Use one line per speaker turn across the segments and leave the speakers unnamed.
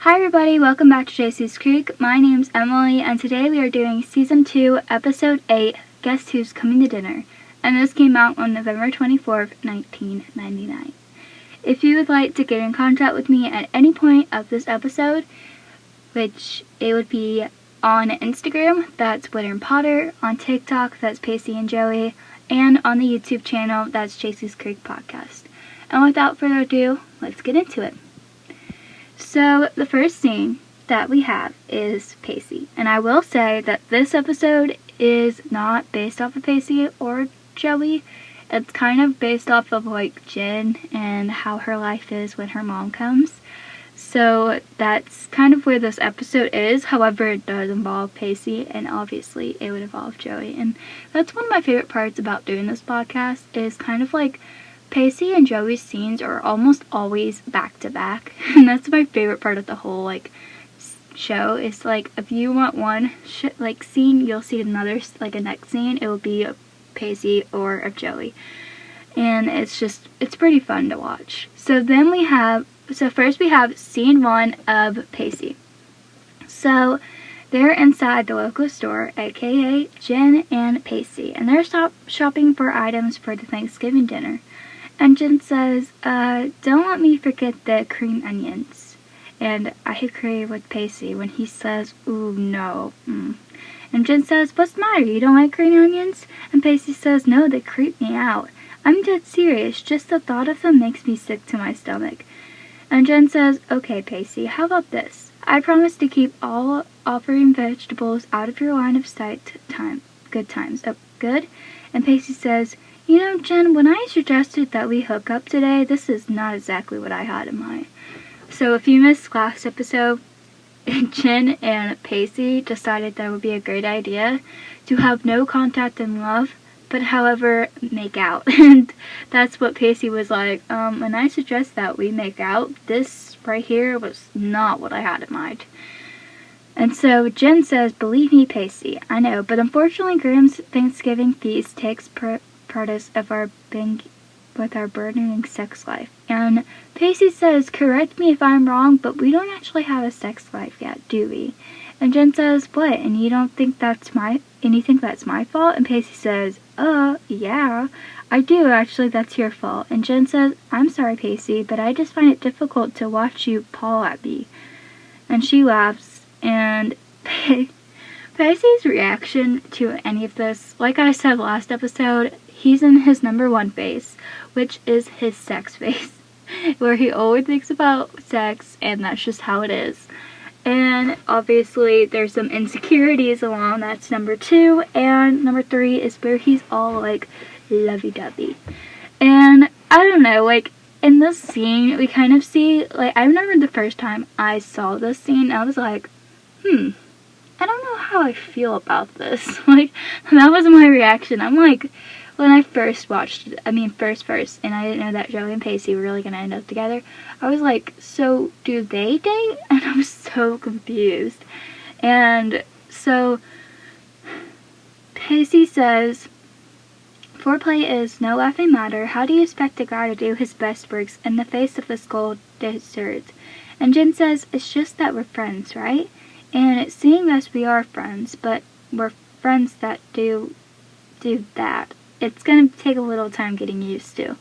Hi everybody, welcome back to Jacey's Creek. My name's Emily, and today we are doing Season 2, Episode 8, Guess Who's Coming to Dinner? And this came out on November 24th, 1999. If you would like to get in contact with me at any point of this episode, which it would be on Instagram, that's Witter and Potter, on TikTok, that's Pacey and Joey, and on the YouTube channel, that's Jacey's Creek Podcast. And without further ado, let's get into it. So, the first scene that we have is Pacey. And I will say that this episode is not based off of Pacey or Joey. It's kind of based off of, Jen and how her life is when her mom comes. So, that's kind of where this episode is. However, it does involve Pacey, and obviously it would involve Joey. And that's one of my favorite parts about doing this podcast, is kind of Pacey and Joey's scenes are almost always back to back, and that's my favorite part of the whole show. Is if you want one scene, you'll see another a next scene. It will be a Pacey or a Joey, and it's pretty fun to watch. So first we have scene 1 of Pacey. So they're inside the local store, aka Jen and Pacey, and they're shopping for items for the Thanksgiving dinner. And Jen says, don't let me forget the cream onions. And I agree with Pacey when he says, ooh, no. And Jen says, what's the matter? You don't like green onions? And Pacey says, no, they creep me out. I'm dead serious. Just the thought of them makes me sick to my stomach. And Jen says, okay, Pacey, how about this? I promise to keep all offering vegetables out of your line of sight good times. Oh, good? And Pacey says, you know, Jen, when I suggested that we hook up today, this is not exactly what I had in mind. So if you missed last episode, Jen and Pacey decided that it would be a great idea to have no contact in love, but however, make out. And that's what Pacey was like, when I suggest that we make out, this right here was not what I had in mind. And so Jen says, believe me, Pacey, I know, but unfortunately Graham's Thanksgiving feast takes part of our burdening sex life. And Pacey says, correct me if I'm wrong, but we don't actually have a sex life yet, do we? And Jen says, what? And you don't think that's my fault? And Pacey says, yeah, I do, actually, that's your fault. And Jen says, I'm sorry, Pacey, but I just find it difficult to watch you paw at me. And she laughs, and Pacey's reaction to any of this, like I said last episode, he's in his number 1 phase, which is his sex phase, where he always thinks about sex, and that's just how it is. And obviously, there's some insecurities along, that's number 2, and number 3 is where he's all lovey-dovey. And I don't know, in this scene, we kind of see, I remember the first time I saw this scene, I was like, I don't know how I feel about this. That was my reaction. I'm when I first watched it, first, and I didn't know that Joey and Pacey were really going to end up together, I was like, so do they date? And I was so confused. And so Pacey says, foreplay is no laughing matter. How do you expect a guy to do his best works in the face of this cold desert? And Jen says, it's just that we're friends, right? And seeing as we are friends, but we're friends that do that, it's going to take a little time getting used to.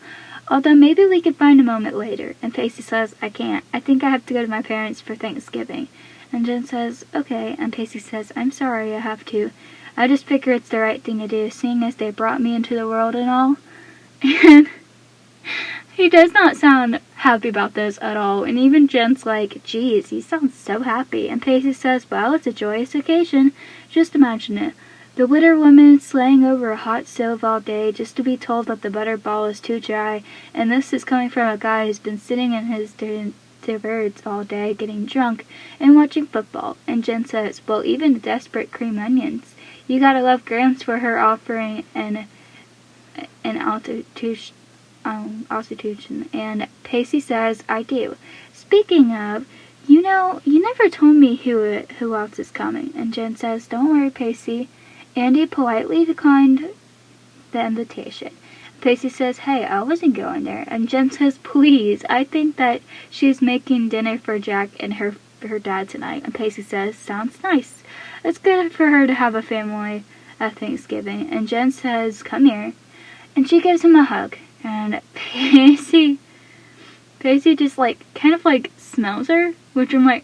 Although maybe we could find a moment later. And Pacey says, I can't. I think I have to go to my parents for Thanksgiving. And Jen says, okay. And Pacey says, I'm sorry, I have to. I just figure it's the right thing to do, seeing as they brought me into the world and all. And he does not sound happy about this at all. And even Jen's like, geez, he sounds so happy. And Pacey says, well, it's a joyous occasion. Just imagine it. The Witter woman slaying over a hot stove all day just to be told that the butter ball is too dry, and this is coming from a guy who's been sitting in his birds all day getting drunk and watching football. And Jen says, well, even the desperate cream onions. You gotta love Grams for her offering an altercation. And Pacey says, I do. Speaking of, you know, you never told me who else is coming. And Jen says, don't worry, Pacey. Andy politely declined the invitation. Pacey says, hey, I wasn't going there. And Jen says, please, I think that she's making dinner for Jack and her for her dad tonight. And Pacey says, sounds nice. It's good for her to have a family at Thanksgiving. And Jen says, come here. And she gives him a hug. And Pacey just, like, kind of, like, smells her. Which I'm like,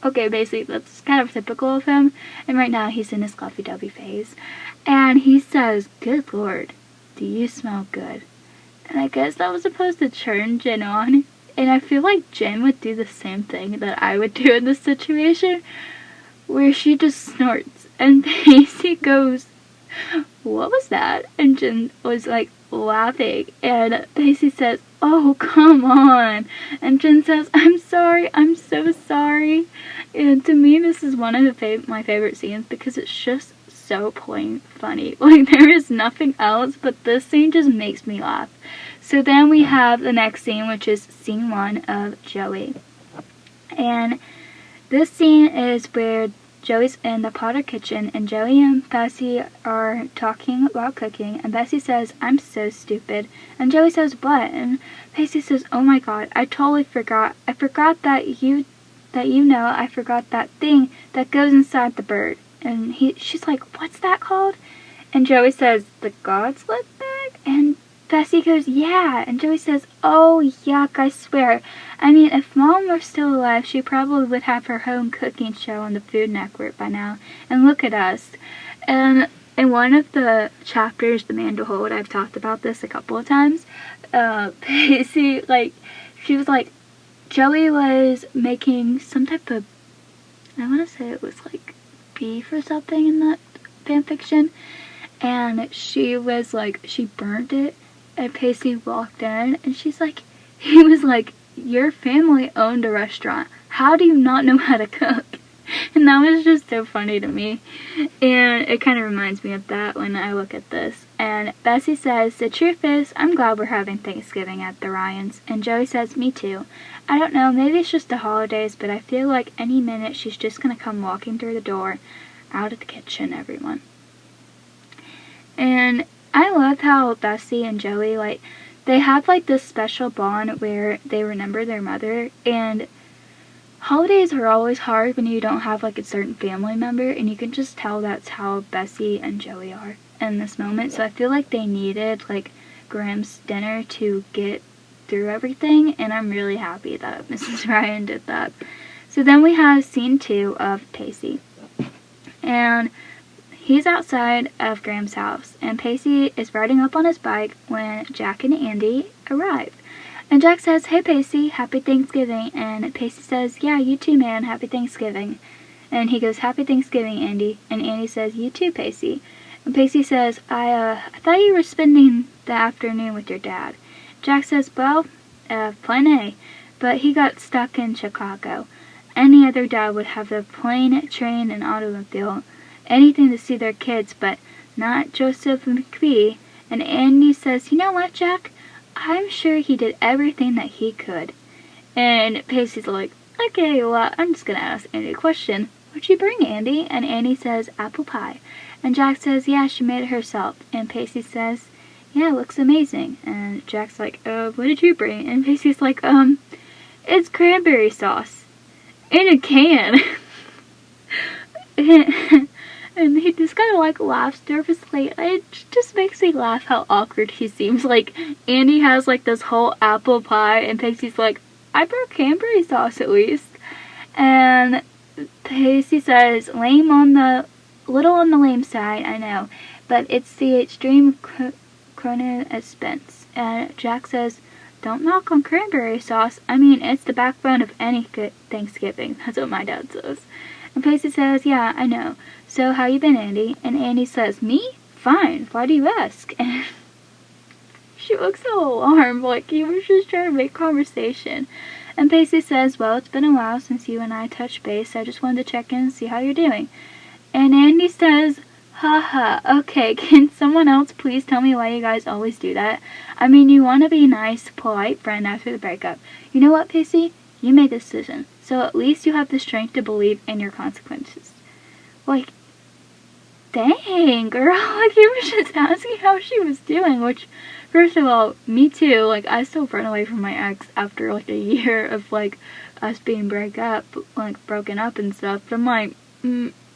okay, basically, that's kind of typical of him. And right now, he's in his lovey-dovey phase. And he says, good Lord, do you smell good? And I guess that was supposed to turn Jen on. And I feel like Jen would do the same thing that I would do in this situation, where she just snorts. And Pacey goes, what was that? And Jen was like laughing. And Pacey says, oh, come on. And Jen says, I'm sorry. I'm so sorry. And to me, this is one of my favorite scenes because it's just so plain funny. Like, there is nothing else, but this scene just makes me laugh. So then we have the next scene, which is scene 1 of Joey. And this scene is where Joey's in the Potter kitchen, and Joey and Pacey are talking about cooking, and Pacey says, I'm so stupid. And Joey says, what? And Pacey says, oh my god, I totally forgot. I forgot that I forgot that thing that goes inside the bird. And she's like, what's that called? And Joey says, the God's lip bag? And Pacey goes, yeah. And Joey says, oh, yuck, I swear. I mean, if Mom were still alive, she probably would have her own cooking show on the Food Network by now. And look at us. And in one of the chapters, The Man to Hold, I've talked about this a couple of times. Pacey, like, she was like, Joey was making some type of, I want to say it was like beef or something in that fanfiction. And she was like, she burned it. And Pacey walked in, and he was like, your family owned a restaurant. How do you not know how to cook? And that was just so funny to me. And it kind of reminds me of that when I look at this. And Bessie says, the truth is, I'm glad we're having Thanksgiving at the Ryans. And Joey says, me too. I don't know, maybe it's just the holidays, but I feel like any minute she's just going to come walking through the door, out of the kitchen, everyone. And I love how Bessie and Joey, like, they have, like, this special bond where they remember their mother, and holidays are always hard when you don't have, like, a certain family member, and you can just tell that's how Bessie and Joey are in this moment. So I feel like they needed, like, Graham's dinner to get through everything, and I'm really happy that Mrs. Ryan did that. So then we have scene 2 of Pacey. And he's outside of Graham's house, and Pacey is riding up on his bike when Jack and Andy arrive. And Jack says, hey Pacey, happy Thanksgiving. And Pacey says, yeah, you too, man, happy Thanksgiving. And he goes, happy Thanksgiving, Andy. And Andy says, you too, Pacey. And Pacey says, I thought you were spending the afternoon with your dad. Jack says, well, plan A, but he got stuck in Chicago. Any other dad would have the plane, train, and automobile, anything to see their kids, but not Joseph McPhee. And Andy says, you know what, Jack? I'm sure he did everything that he could. And Pacey's like, okay, well, I'm just gonna ask Andy a question. What'd you bring, Andy? And Andy says, apple pie. And Jack says, yeah, she made it herself. And Pacey says, yeah, it looks amazing. And Jack's like, what did you bring? And Pacey's like, it's cranberry sauce. In a can. And he just kind of like laughs nervously. It just makes me laugh how awkward he seems. Like, Andy has like this whole apple pie, and Pacey's like, I brought cranberry sauce at least. And Pacey says, little on the lame side, I know, but it's the extreme chrono expense. And Jack says, don't knock on cranberry sauce. I mean, it's the backbone of any good Thanksgiving. That's what my dad says. And Pacey says, yeah, I know. So how you been, Andy? And Andy says, me? Fine. Why do you ask? And she looks so alarmed, like he was just trying to make conversation. And Pacey says, well, it's been a while since you and I touched base. I just wanted to check in and see how you're doing. And Andy says, haha, okay, can someone else please tell me why you guys always do that? I mean, you want to be a nice, polite friend after the breakup. You know what, Pacey? You made the decision, so at least you have the strength to believe in your consequences. Like, dang, girl, like, he was just asking how she was doing, which, first of all, me too, like, I still run away from my ex after, like, a year of, like, us being broken up and stuff, but I'm like,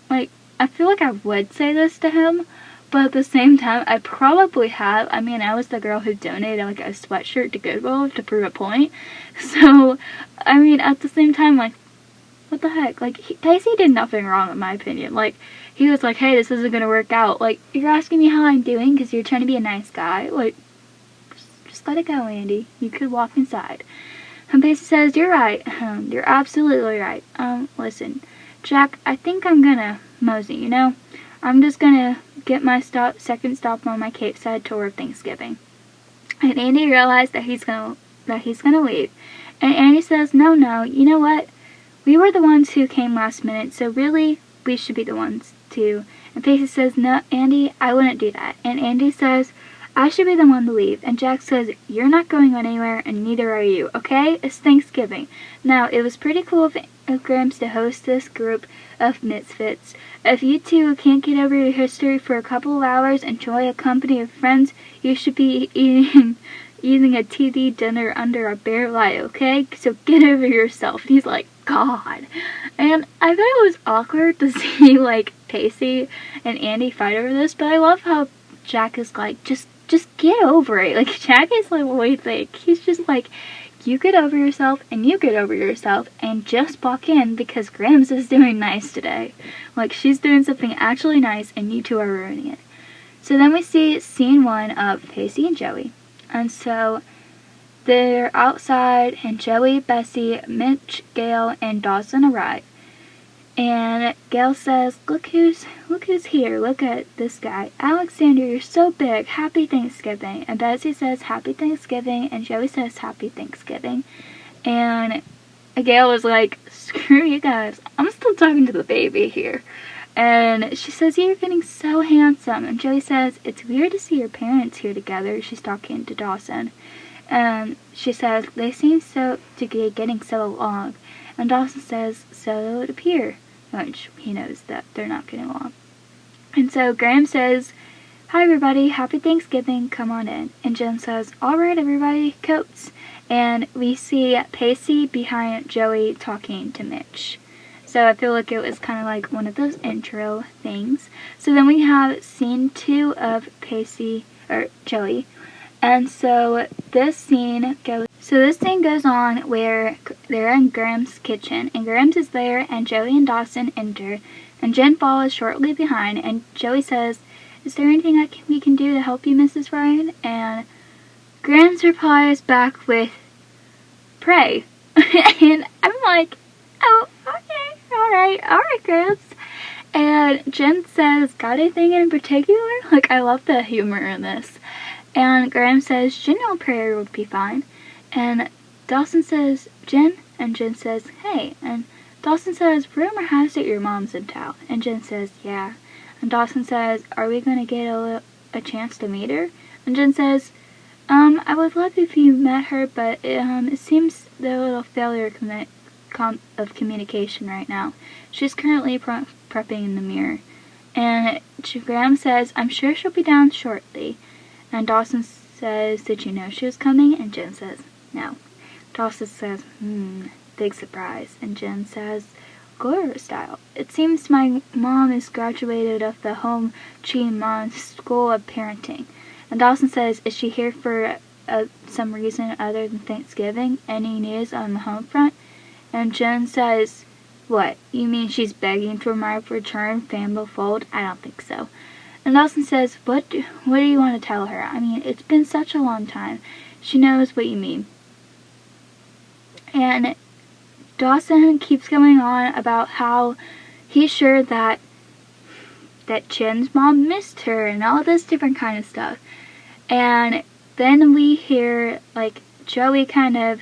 like, I feel like I would say this to him, but at the same time, I probably have. I mean, I was the girl who donated, like, a sweatshirt to Goodwill to prove a point, so, I mean, at the same time, like, what the heck, like, Pacey did nothing wrong in my opinion, like, he was like, hey, this isn't gonna work out, like, you're asking me how I'm doing because you're trying to be a nice guy, like, just let it go, Andy, you could walk inside. And Pacey says, you're right, you're absolutely right, listen, Jack, I think I'm gonna mosey, you know, I'm just gonna get my second stop on my Cape Side tour of Thanksgiving. And Andy realized that he's gonna leave, and Andy says, no, you know what, we were the ones who came last minute, so really, we should be the ones to. And Pacey says, no, Andy, I wouldn't do that. And Andy says, I should be the one to leave. And Jack says, you're not going anywhere, and neither are you, okay? It's Thanksgiving. Now, it was pretty cool of Grams to host this group of misfits. If you two can't get over your history for a couple of hours, enjoy a company of friends, you should be eating a TV dinner under a bare light, okay? So get over yourself. And he's like, God. And I thought it was awkward to see, like, Pacey and Andy fight over this, but I love how Jack is like, just get over it. Like, Jack is like, what do you think? He's just like, you get over yourself, and you get over yourself, and just walk in because Grams is doing nice today. Like, she's doing something actually nice, and you two are ruining it. So then we see scene 1 of Pacey and Joey. And so they're outside, and Joey, Bessie, Mitch, Gail, and Dawson arrive. And Gail says, look who's here, look at this guy. Alexander, you're so big, happy Thanksgiving. And Bessie says, happy Thanksgiving, and Joey says, happy Thanksgiving. And Gail was like, screw you guys, I'm still talking to the baby here. And she says, you're getting so handsome. And Joey says, it's weird to see your parents here together. She's talking to Dawson. And she says, they seem to be getting so along. And Dawson says, so it would appear. Which he knows that they're not getting along. And so Graham says, hi everybody, happy Thanksgiving, come on in. And Jen says, alright everybody, coats. And we see Pacey behind Joey talking to Mitch. So I feel like it was kind of like one of those intro things. So then we have scene 2 of Joey. And so this scene goes on where they're in Graham's kitchen, and Graham's is there, and Joey and Dawson enter, and Jen follows shortly behind, and Joey says, is there anything we can do to help you, Mrs. Ryan? And Graham's replies back with, pray. And I'm like, oh, okay, alright, Grams. And Jen says, got anything in particular? Like, I love the humor in this. And Graham says, general prayer would be fine. And Dawson says, Jen? And Jen says, hey. And Dawson says, rumor has it your mom's in town. And Jen says, yeah. And Dawson says, are we going to get a chance to meet her? And Jen says, I would love if you met her, but it seems they're a little failure of communication right now. She's currently prepping in the mirror. And Graham says, I'm sure she'll be down shortly. And Dawson says, did you know she was coming? And Jen says, no. Dawson says, big surprise. And Jen says, Gloria style. It seems my mom is graduated of the Home Chi Mon School of Parenting. And Dawson says, is she here for some reason other than Thanksgiving? Any news on the home front? And Jen says, what, you mean she's begging for my return, family fold? I don't think so. And Dawson says, what do you want to tell her? I mean, it's been such a long time. She knows what you mean. And Dawson keeps going on about how he's sure that Jen's mom missed her and all this different kind of stuff. And then we hear, like, Joey kind of,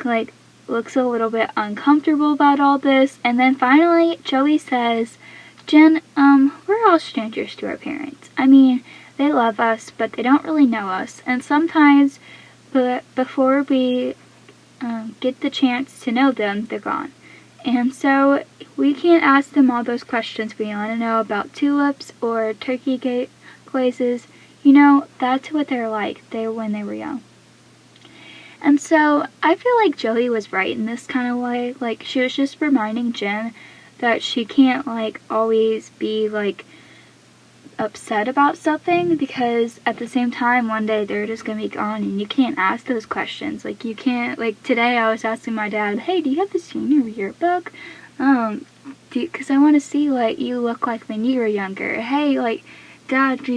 like, looks a little bit uncomfortable about all this. And then finally, Joey says, Jen, we're all strangers to our parents. I mean, they love us, but they don't really know us. And sometimes, before we get the chance to know them, they're gone. And so we can't ask them all those questions we want to know about tulips or turkey glazes. You know, that's what they're like when they were young. And so I feel like Joey was right in this kind of way. Like, she was just reminding Jen that she can't, like, always be, like, upset about something, because at the same time one day they're just gonna be gone and you can't ask those questions. Like, you can't, like, today I was asking my dad, hey, do you have the senior yearbook? Because I want to see what you look like when you were younger. Hey, like, Dad,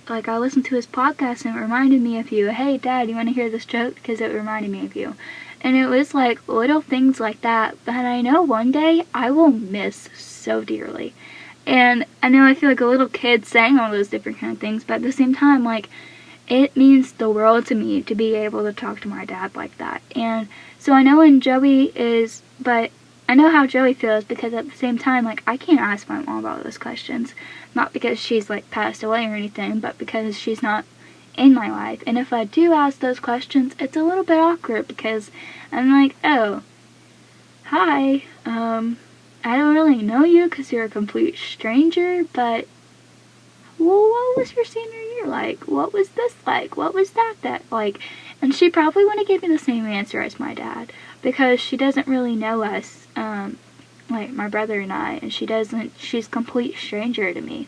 like, I listened to his podcast and it reminded me of you. Hey, Dad, you want to hear this joke? Because it reminded me of you. And it was like little things like that that I know one day I will miss so dearly. And I know I feel like a little kid saying all those different kind of things, but at the same time, like, it means the world to me to be able to talk to my dad like that. And so I know I know how Joey feels, because at the same time, like, I can't ask my mom about those questions. Not because she's, like, passed away or anything, but because she's not in my life. And if I do ask those questions, it's a little bit awkward, because I'm like, oh, hi, I don't really know you because you're a complete stranger, but, well, what was your senior year like? What was this like? What was that like? And she probably wouldn't give me the same answer as my dad, because she doesn't really know us, like my brother and I, and she's a complete stranger to me.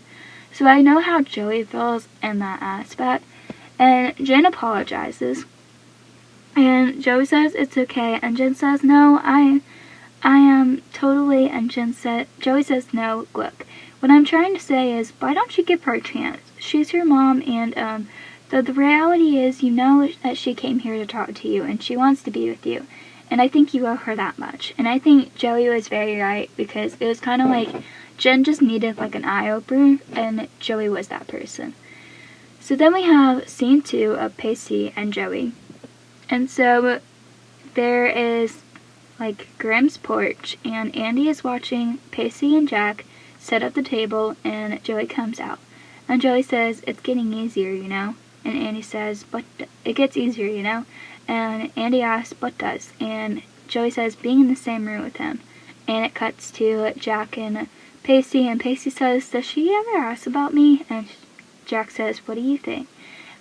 So I know how Joey feels in that aspect, and Jen apologizes, and Joey says it's okay, and Jen says, no, I am totally, and Joey says, no, look, what I'm trying to say is, why don't you give her a chance? She's your mom, and, the reality is, you know that she came here to talk to you, and she wants to be with you, and I think you owe her that much. And I think Joey was very right, because it was kind of like, Jen just needed, like, an eye-opener, and Joey was that person. So then we have scene 2 of Pacey and Joey, and so there is, like, Grimm's porch, and Andy is watching Pacey and Jack set up the table, and Joey comes out. And Joey says, it's getting easier, you know? And Andy says, but it gets easier, you know? And Andy asks, what does? And Joey says, being in the same room with him. And it cuts to Jack and Pacey says, does she ever ask about me? And Jack says, what do you think?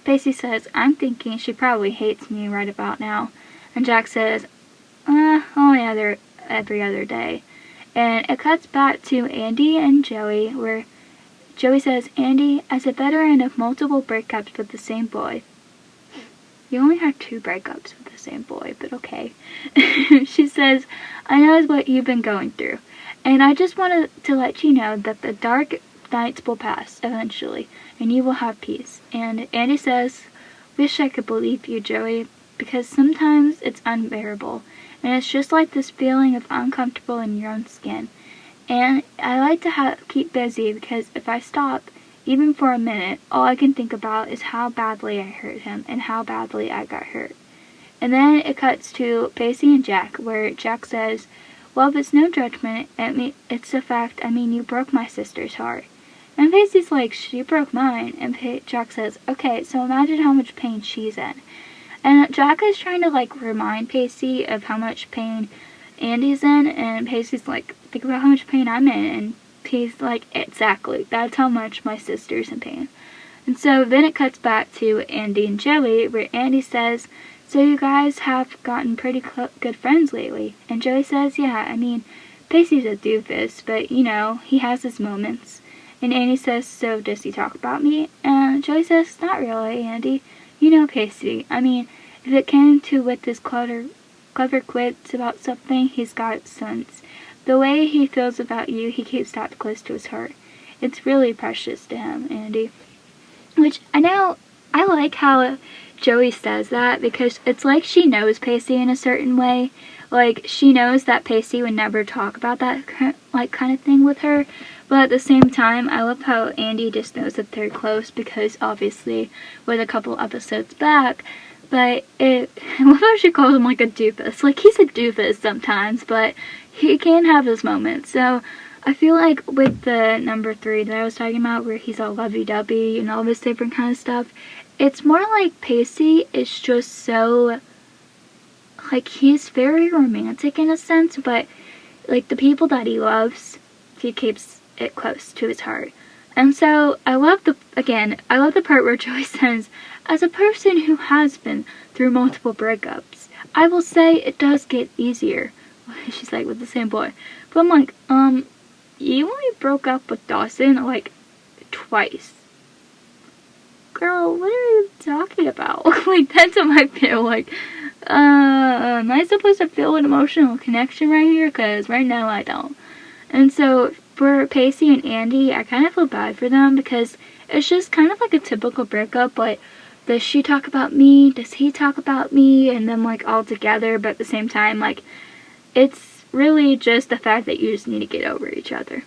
Pacey says, I'm thinking she probably hates me right about now. And Jack says, only every other day. And it cuts back to Andy and Joey, where Joey says, Andy, as a veteran of multiple breakups with the same boy. You only had 2 breakups with the same boy, but okay. She says, I know what you've been going through, and I just wanted to let you know that the dark nights will pass eventually, and you will have peace. And Andy says, wish I could believe you, Joey, because sometimes it's unbearable, and it's just like this feeling of uncomfortable in your own skin. And I like to keep busy, because if I stop, even for a minute, all I can think about is how badly I hurt him and how badly I got hurt. And then it cuts to Pacey and Jack, where Jack says, well, if it's no judgment, it's the fact, you broke my sister's heart. And Pacey's like, she broke mine. And Jack says, okay, so imagine how much pain she's in. And Jack is trying to, like, remind Pacey of how much pain Andy's in, and Pacey's like, think about how much pain I'm in, and he's like, exactly, that's how much my sister's in pain. And so then it cuts back to Andy and Joey, where Andy says, so you guys have gotten pretty good friends lately. And Joey says, yeah, Pacey's a doofus, but, you know, he has his moments. And Andy says, so does he talk about me? And Joey says, not really, Andy. You know Pacey. If it came to with his clever quits about something, he's got sense. The way he feels about you, he keeps that close to his heart. It's really precious to him, Andy. Which, I know, I like how Joey says that, because it's like she knows Pacey in a certain way. Like, she knows that Pacey would never talk about that kind of thing with her. But at the same time, I love how Andy just knows that they're close, because obviously, with a couple episodes back, but I love how she calls him like a doofus. Like, he's a doofus sometimes, but he can have his moments. So I feel like with the number 3 that I was talking about, where he's all lovey-dovey and all this different kind of stuff, it's more like Pacey is just so, like, he's very romantic in a sense, but like, the people that he loves, he keeps it close to his heart. And so, I love the part where Joey says, as a person who has been through multiple breakups, I will say it does get easier. She's like, with the same boy. But I'm like, you only broke up with Dawson, like, twice. Girl, what are you talking about? Like, that's what I feel like. Am I supposed to feel an emotional connection right here? Because right now I don't. And so, for Pacey and Andy, I kind of feel bad for them because it's just kind of like a typical breakup. Like, does she talk about me? Does he talk about me? And then, like, all together, but at the same time, like, it's really just the fact that you just need to get over each other.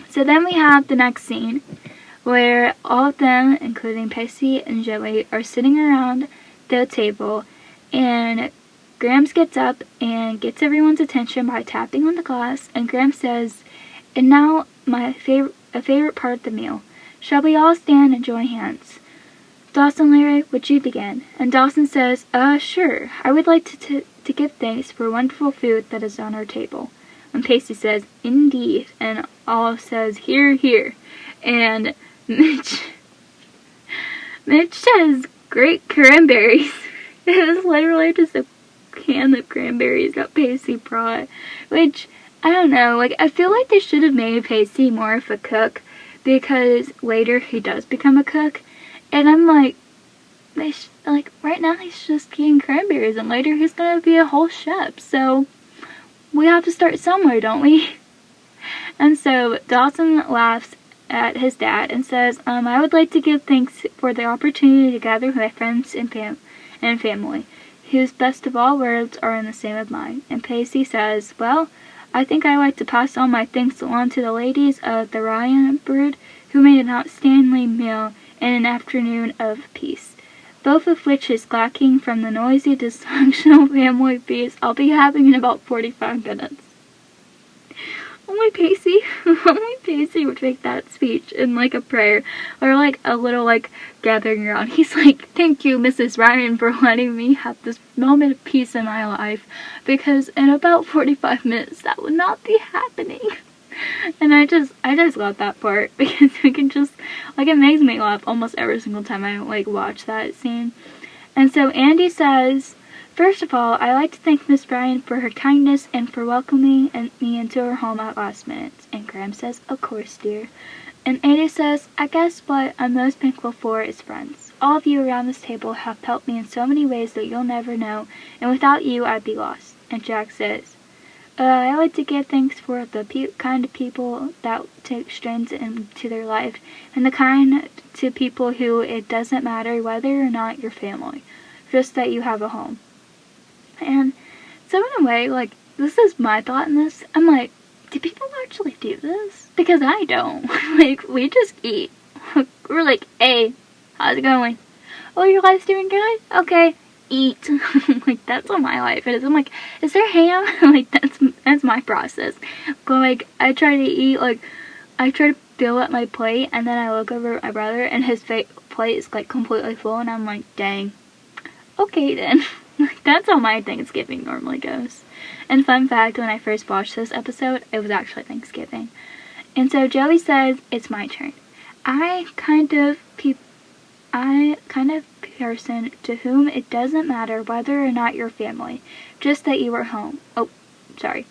So then we have the next scene where all of them, including Pacey and Joey, are sitting around the table, and Grams gets up and gets everyone's attention by tapping on the glass, and Grams says, and now a favorite part of the meal. Shall we all stand and join hands? Dawson, Larry, would you begin? And Dawson says, sure. I would like to give thanks for wonderful food that is on our table. And Pacey says, indeed. And Olive says, hear, hear. And Mitch says, great cranberries. It was literally just a can of cranberries that Pacey brought. Which, I don't know, like, I feel like they should have made Pacey more of a cook, because later he does become a cook. And I'm like, right now he's just eating cranberries, and later he's gonna be a whole chef. So, we have to start somewhere, don't we? And so, Dawson laughs at his dad and says, I would like to give thanks for the opportunity to gather with my friends and family, whose best of all worlds are in the same of mine. And Pacey says, well, I think I'd like to pass all my thanks along to the ladies of the Ryan brood, who made an outstanding meal and an afternoon of peace, both of which is lacking from the noisy, dysfunctional family feast I'll be having in about 45 minutes. Only Pacey would make that speech in, like, a prayer, or, like, a little, like, gathering around. He's like, thank you, Mrs. Ryan, for letting me have this moment of peace in my life, because in about 45 minutes, that would not be happening. And I just love that part, because we can just, like, it makes me laugh almost every single time I, like, watch that scene. And so Andy says, first of all, I'd like to thank Miss Bryan for her kindness and for welcoming me into her home at last minute. And Graham says, of course, dear. And Andy says, I guess what I'm most thankful for is friends. All of you around this table have helped me in so many ways that you'll never know, and without you, I'd be lost. And Jack says, I like to give thanks for the kind of people that take strains into their life, and the kind to people who it doesn't matter whether or not you're family, just that you have a home. And so in a way, like, this is my thought in this. I'm like, do people actually do this? Because I don't. Like, we just eat. We're like, hey, how's it going? Oh, your life's doing good? Okay, eat. Like, that's what my life is. I'm like, is there ham? Like, that's my process. Like, I try to eat, like, I try to fill up my plate, and then I look over at my brother, and his plate is, like, completely full, and I'm like, dang. Okay, then. That's how my Thanksgiving normally goes. And fun fact, when I first watched this episode, it was actually Thanksgiving. And so Joey says, it's my turn. I kind of person to whom it doesn't matter whether or not you're family, just that you are home. Oh, sorry.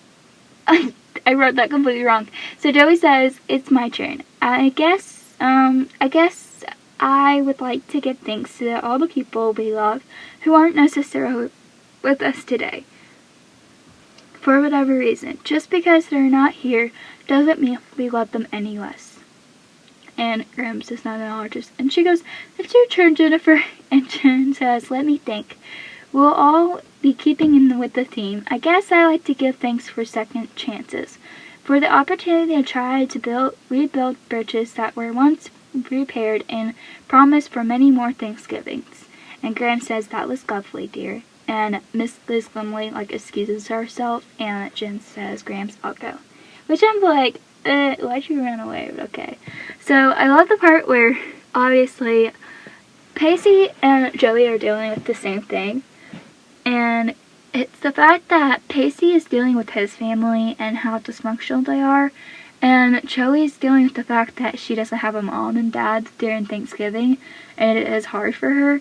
I wrote that completely wrong. So Joey says, it's my turn. I guess I would like to give thanks to all the people we love who aren't necessarily with us today, for whatever reason. Just because they're not here doesn't mean we love them any less. And Grams does not acknowledge us. And she goes, it's your turn, Jennifer. And Jen says, let me think. We'll all be keeping in with the theme. I guess I like to give thanks for second chances, for the opportunity to try to rebuild bridges that were once repaired, and promise for many more Thanksgivings. And Graham says, that was lovely, dear. And Miss Liz Glimley, like, excuses herself, and Jen says, Grams, I'll go. Which I'm like, why'd you run away? But okay. So I love the part where, obviously, Pacey and Joey are dealing with the same thing. And It's the fact that Pacey is dealing with his family and how dysfunctional they are, and Joey's dealing with the fact that she doesn't have a mom and dad during Thanksgiving, and it is hard for her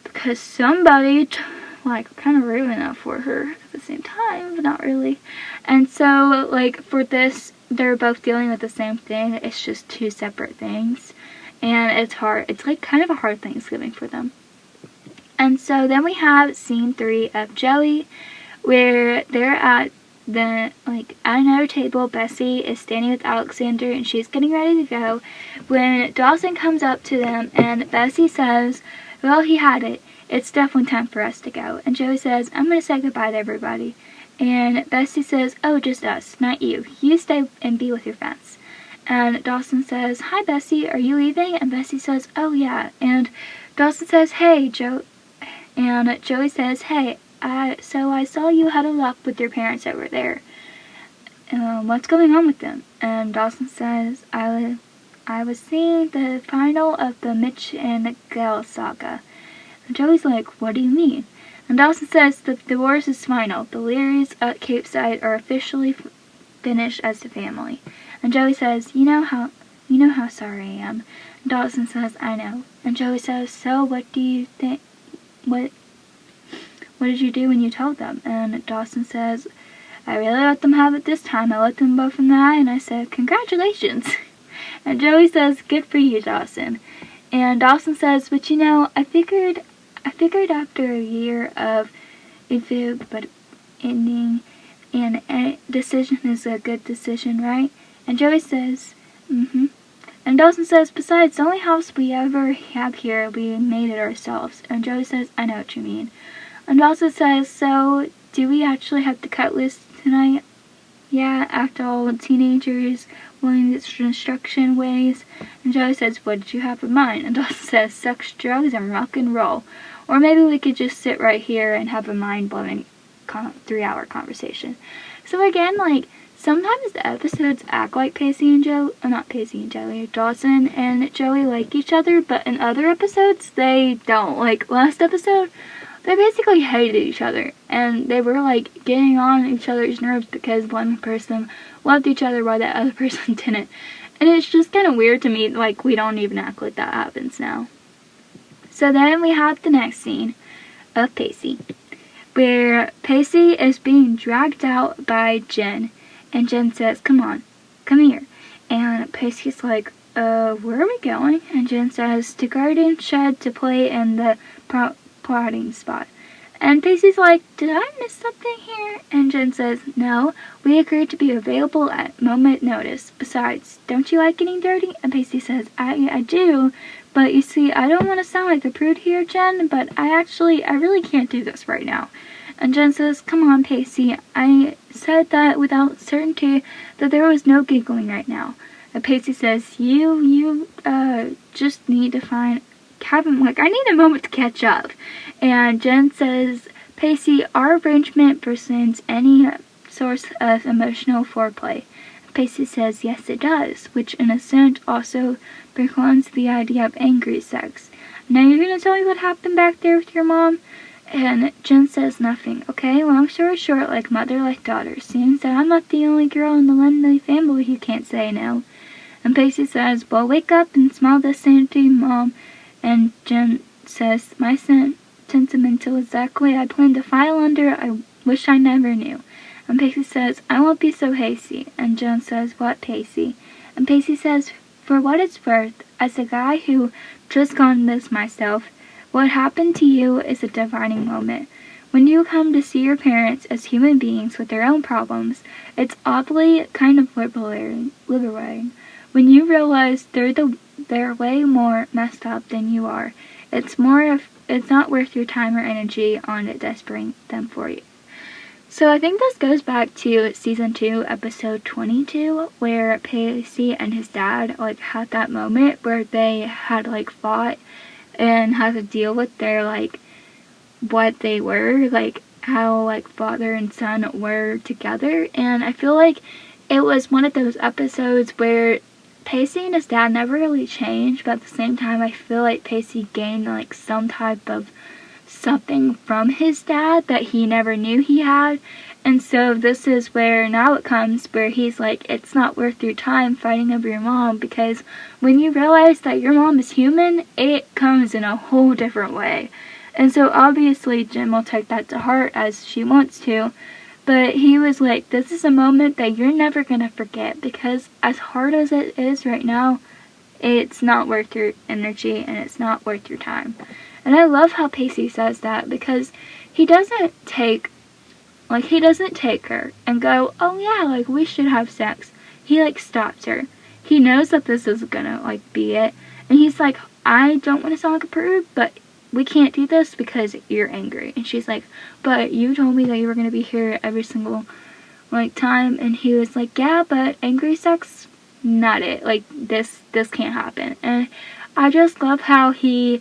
because somebody kind of ruined that for her at the same time, but not really. And so for this, they're both dealing with the same thing. It's just two separate things, and it's hard. It's kind of a hard Thanksgiving for them. And so then we have scene 3 of Joey, where they're at at another table. Bessie is standing with Alexander and she's getting ready to go when Dawson comes up to them and Bessie says, well, he had it. It's definitely time for us to go. And Joey says, I'm going to say goodbye to everybody. And Bessie says, oh, just us, not you. You stay and be with your friends. And Dawson says, hi, Bessie, are you leaving? And Bessie says, oh, yeah. And Dawson says, hey, Joe. And Joey says, hey, so I saw you huddled up with your parents over there. What's going on with them? And Dawson says, I was seeing the final of the Mitch and Gail saga. And Joey's like, what do you mean? And Dawson says the divorce is final. The Learys at Cape Side are officially finished as a family. And Joey says, you know how sorry I am. And Dawson says, I know. And Joey says, so what do you think? What did you do when you told them? And Dawson says, I really let them have it this time. I looked them both in the eye and I said, congratulations. And Joey says, good for you, Dawson. And Dawson says, but I figured after a year of a vague but ending, and a decision is a good decision, right? And Joey says, mm-hmm. And Dawson says, besides, the only house we ever have here, we made it ourselves. And Joey says, I know what you mean. And Dawson says, so, do we actually have to cut loose tonight? Yeah, after all, teenagers wanting destruction ways. And Joey says, what did you have in mind? And Dawson says, sex, drugs, and rock and roll. Or maybe we could just sit right here and have a mind-blowing 3-hour conversation. So again, sometimes the episodes act like Dawson and Joey like each other, but in other episodes, they don't. Last episode, they basically hated each other, and they were, getting on each other's nerves because one person loved each other while the other person didn't. And it's just kind of weird to me, we don't even act like that happens now. So then we have the next scene of Pacey, where Pacey is being dragged out by Jen. And Jen says, come on, come here. And Pacey's like, where are we going? And Jen says, to garden shed to play in the plotting spot. And Pacey's like, did I miss something here? And Jen says, no, we agreed to be available at moment notice. Besides, don't you like getting dirty? And Pacey says, I do, but you see, I don't want to sound like the prude here, Jen, but I really can't do this right now. And Jen says, come on, Pacey, I said that without certainty that there was no giggling right now. And Pacey says, you just need to find Kevin, I need a moment to catch up. And Jen says, Pacey, our arrangement presents any source of emotional foreplay. And Pacey says, yes, it does, which in a sense also precludes the idea of angry sex. Now you're going to tell me what happened back there with your mom? And Jen says nothing. Okay, long story short, like mother, like daughter. Seems that I'm not the only girl in the Lindley family who can't say no. And Pacey says, well, wake up and smell the sanity, Mom. And Jen says, my sentimental exactly. I plan to file under. I wish I never knew. And Pacey says, I won't be so hasty. And Jen says, what, Pacey? And Pacey says, for what it's worth, as a guy who just gone this myself, what happened to you is a defining moment. When you come to see your parents as human beings with their own problems, it's oddly kind of liberating. When you realize they're way more messed up than you are, it's not worth your time or energy on desperate them for you. So I think this goes back to season 2, episode 22, where Pacey and his dad had that moment where they had fought and had to deal with their what they were, how father and son were together. And I feel like it was one of those episodes where Pacey and his dad never really changed, but at the same time I feel like Pacey gained some type of something from his dad that he never knew he had. And so this is where now it comes where he's like, it's not worth your time fighting over your mom, because when you realize that your mom is human, it comes in a whole different way. And so obviously Jen will take that to heart as she wants to, but he was like, this is a moment that you're never going to forget, because as hard as it is right now, it's not worth your energy and it's not worth your time. And I love how Pacey says that, because he doesn't take her and go, oh yeah, like, we should have sex. He, like, stops her. He knows that this is gonna, like, be it. And he's like, I don't want to sound like a prude, but we can't do this because you're angry. And she's like, but you told me that you were gonna be here every single, like, time. And he was like, yeah, but angry sex, not it. Like, this can't happen. And I just love how he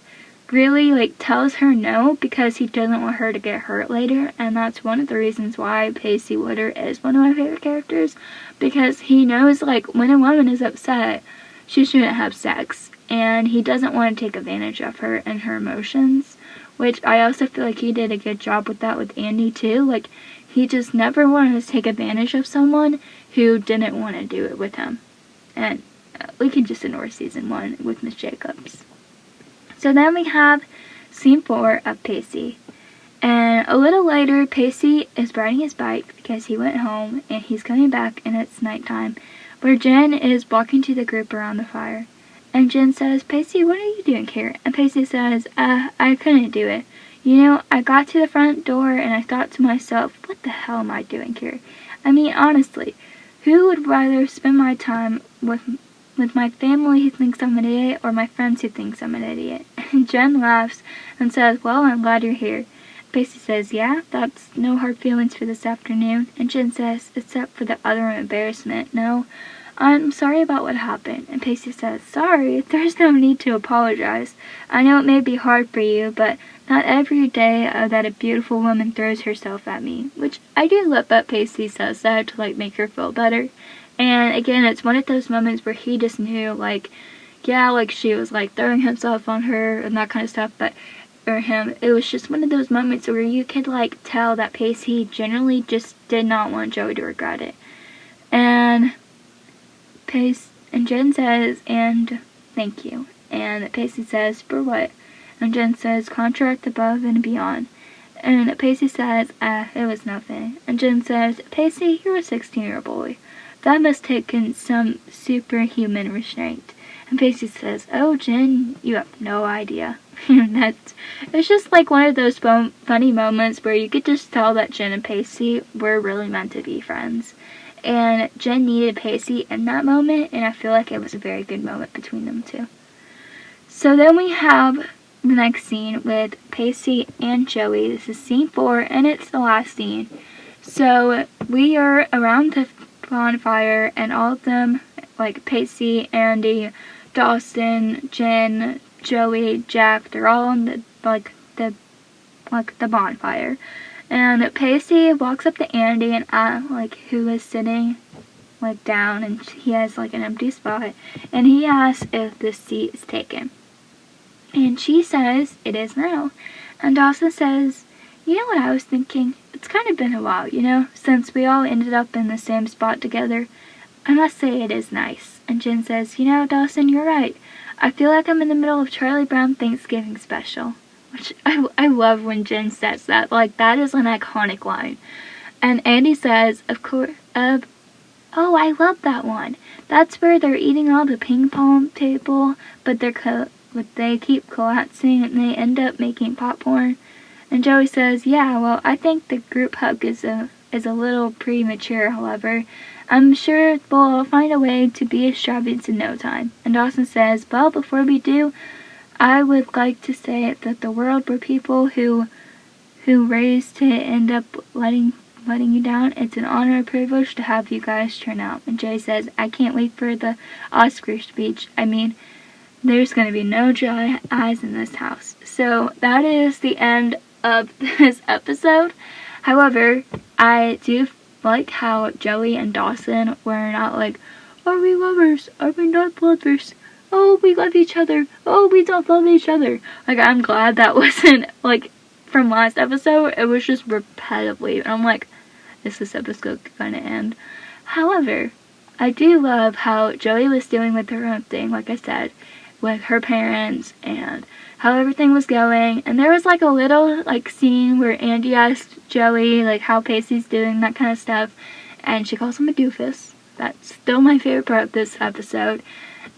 really, like, tells her no, because he doesn't want her to get hurt later. And that's one of the reasons why Pacey Witter is one of my favorite characters, because he knows, like, when a woman is upset, she shouldn't have sex, and he doesn't want to take advantage of her and her emotions, which I also feel like he did a good job with that with Andy too. Like, he just never wanted to take advantage of someone who didn't want to do it with him. And we can just ignore season 1 with Miss Jacobs. So then we have scene 4 of Pacey. And a little later, Pacey is riding his bike because he went home and he's coming back and it's nighttime, where Jen is walking to the group around the fire. And Jen says, Pacey, what are you doing here? And Pacey says, I couldn't do it. You know, I got to the front door and I thought to myself, what the hell am I doing here? I mean, honestly, who would rather spend my time with my family who thinks I'm an idiot, or my friends who thinks I'm an idiot? And Jen laughs and says, well, I'm glad you're here. Pacey says, yeah, that's no hard feelings for this afternoon. And Jen says, except for the utter embarrassment. No, I'm sorry about what happened. And Pacey says, sorry, there's no need to apologize. I know it may be hard for you, but not every day that a beautiful woman throws herself at me. Which I do love that Pacey says that to, like, make her feel better. And again, it's one of those moments where he just knew, like, yeah, like, she was, like, throwing himself on her and that kind of stuff, but for him, it was just one of those moments where you could, like, tell that Pacey generally just did not want Joey to regret it. And Jen says, and thank you. And Pacey says, for what? And Jen says, contract above and beyond. And Pacey says, it was nothing. And Jen says, Pacey, you're a 16-year-old boy. That must have taken some superhuman restraint. And Pacey says, oh, Jen, you have no idea. It's just like one of those funny moments where you could just tell that Jen and Pacey were really meant to be friends. And Jen needed Pacey in that moment, and I feel like it was a very good moment between them two. So then we have the next scene with Pacey and Joey. This is scene 4, and it's the last scene. So we are around the bonfire, and all of them, like Pacey, Andy, Dawson, Jen, Joey, Jack, they're all on the bonfire. And Pacey walks up to Andy and who is sitting like down, and he has like an empty spot, and he asks if the seat is taken. And she says it is now. And Dawson says, you know what I was thinking? It's kind of been a while, you know, since we all ended up in the same spot together. I must say it is nice. And Jen says, you know, Dawson, you're right. I feel like I'm in the middle of Charlie Brown Thanksgiving special. Which I love when Jen says that. Like, that is an iconic line. And Andy says, of course, oh, I love that one. That's where they're eating all the ping pong table, but they keep collapsing and they end up making popcorn. And Joey says, yeah, well, I think the group hug is a little premature, however. I'm sure we'll find a way to be extravagant in no time. And Dawson says, well, before we do, I would like to say that the world where people who raise to end up letting you down, it's an honor and privilege to have you guys turn out. And Jay says, I can't wait for the Oscar speech. I mean, there's going to be no dry eyes in this house. So that is the end of this episode. However, I do like how Joey and Dawson were not like, are we lovers? Are we not lovers? Oh, we love each other. Oh, we don't love each other. Like, I'm glad that wasn't, like, from last episode, it was just repetitively, and I'm like, is this episode gonna end? However, I do love how Joey was doing with her own thing, like I said, with her parents, and how everything was going. And there was like a little like scene where Andy asked Joey like how Pacey's doing, that kind of stuff, and she calls him a doofus. That's still my favorite part of this episode.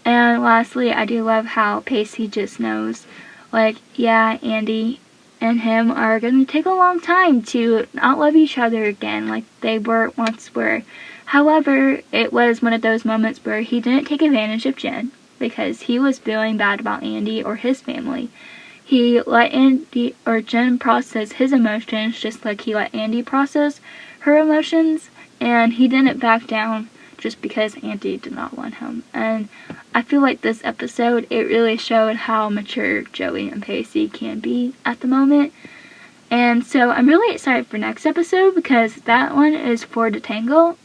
And lastly, I do love how Pacey just knows, like, yeah, Andy and him are going to take a long time to not love each other again like they once were. However, it was one of those moments where he didn't take advantage of Jen because he was feeling bad about Andy or his family. He let Jen process his emotions just like he let Andy process her emotions, and he didn't back down just because Andy did not want him. And I feel like this episode, it really showed how mature Joey and Pacey can be at the moment. And so I'm really excited for next episode because that one is Four to Tango.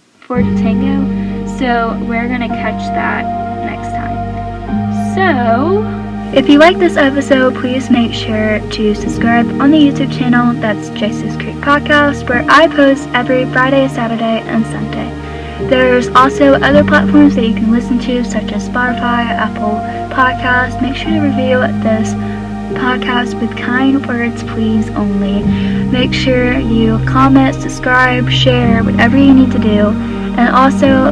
So we're gonna catch that next time. So if you like this episode, please make sure to subscribe on the YouTube channel. That's Jacey's Creek Podcast, where I post every Friday, Saturday, and Sunday. There's also other platforms that you can listen to, such as Spotify, Apple Podcasts. Make sure to review this podcast with kind words, please, only. Make sure you comment, subscribe, share, whatever you need to do. And also,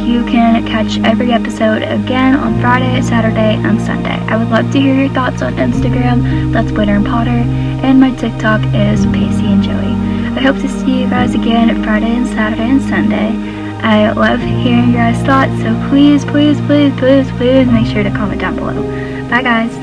you can catch every episode again on Friday, Saturday, and Sunday. I would love to hear your thoughts on Instagram. That's Witter and Potter. And my TikTok is Pacey and Joey. I hope to see you guys again at Friday and Saturday and Sunday. I love hearing your guys' thoughts, so please make sure to comment down below. Bye guys.